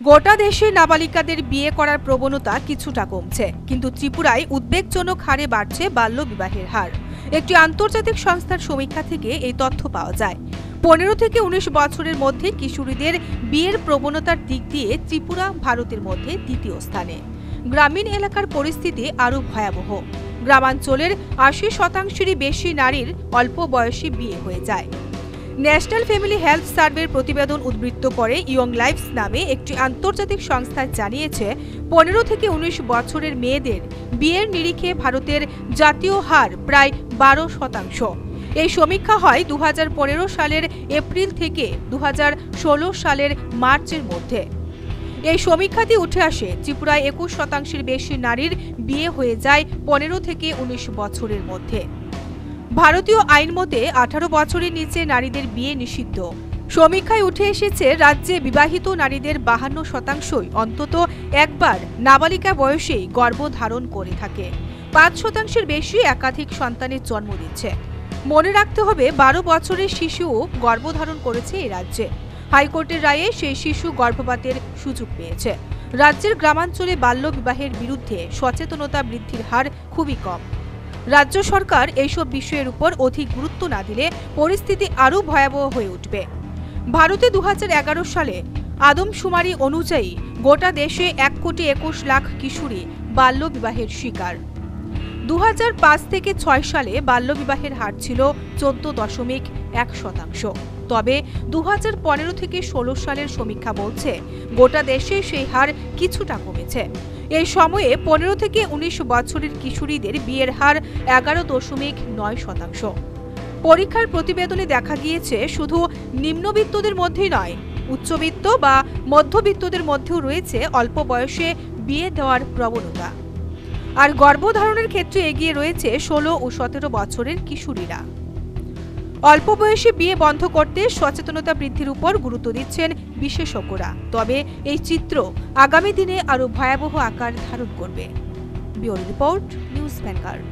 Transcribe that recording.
গোটা দেশে নাবালিকাদের বিয়ে করার প্রবণতা কিছুটা কমছে, কিন্তু ত্রিপুরায় উদ্বেগজনক হারে বাড়ছে বাল্যবিবাহের হার। একটি আন্তর্জাতিক সংস্থার সমীক্ষা থেকে এই তথ্য পাওয়া যায়। 15 থেকে 19 বছরের মধ্যে কিশোরীদের বিয়ের প্রবণতার দিক দিয়ে ত্রিপুরা ভারতের মধ্যে দ্বিতীয় স্থানে। গ্রামীণ এলাকার পরিস্থিতি আরও ভয়াবহ। গ্রামাঞ্চলের 80%-এরই বেশি নারীর অল্প বয়সে বিয়ে হয়ে যায়। ন্যাশনাল ফ্যামিলি হেলথ সার্ভের প্রতিবেদন উদ্ধৃত করে ইয়ং লাইফস নামে একটি আন্তর্জাতিক সংস্থা জানিয়েছে, 15 থেকে 19 বছরের মেয়েদের বিয়ের নিরিখে ভারতের জাতীয় হার প্রায় 12%। এই সমীক্ষা হয় 2015 সালের এপ্রিল থেকে 2016 সালের মার্চের মধ্যে। এই সমীক্ষাতে উঠে আসে ত্রিপুরায় 21%-এর বেশি নারীর বিয়ে হয়ে যায় 15 থেকে 19 বছরের মধ্যে। ভারতীয় আইন মতে 18 বছরের নিচে নারীদের বিয়ে নিষিদ্ধ। সমীক্ষায় উঠে এসেছে, রাজ্যে বিবাহিত নারীদের 52%ই অন্তত একবার নাবালিকা বয়সেই গর্ভধারণ করে থাকে। 5%-এর বেশি একাধিক সন্তানের জন্ম দিচ্ছে। মনে রাখতে হবে, 12 বছরের শিশুও গর্ভধারণ করেছে এই রাজ্যে। হাইকোর্টের রায়ে সেই শিশু গর্ভপাতের সুযোগ পেয়েছে। রাজ্যের গ্রামাঞ্চলে বাল্যবিবাহের বিরুদ্ধে সচেতনতা বৃদ্ধির হার খুবই কম। রাজ্য সরকার এইসব বিষয়ের উপর অধিক গুরুত্ব না দিলে পরিস্থিতি আরও ভয়াবহ হয়ে উঠবে। ভারতে 2011 সালে আদমশুমারি অনুযায়ী গোটা দেশে 1,21,00,000 কিশোরী বাল্যবিবাহের শিকার। 2005 থেকে 6 সালে বাল্যবিবাহের হার ছিল 14.1%। তবে 2015 থেকে 16 সালের সমীক্ষা বলছে, গোটা দেশে সেই হার কিছুটা কমেছে। এই সময়ে 15 থেকে 19 বছরের কিশোরীদের বিয়ের হার 11.9%। পরীক্ষার প্রতিবেদনে দেখা গিয়েছে, শুধু নিম্নবিত্তদের মধ্যেই নয়, উচ্চবিত্ত বা মধ্যবিত্তদের মধ্যেও রয়েছে অল্প বয়সে বিয়ে দেওয়ার প্রবণতা। আর গর্ভধারণের ক্ষেত্রে এগিয়ে রয়েছে 16 ও 17 বছরের কিশোরীরা। অল্প বয়সে বিয়ে বন্ধ করতে সচেতনতা বৃদ্ধির উপর গুরুত্ব দিচ্ছেন বিশেষজ্ঞরা। তবে এই চিত্র আগামী দিনে আরও ভয়াবহ আকার ধারণ করবে। Bureau report, news vanguard.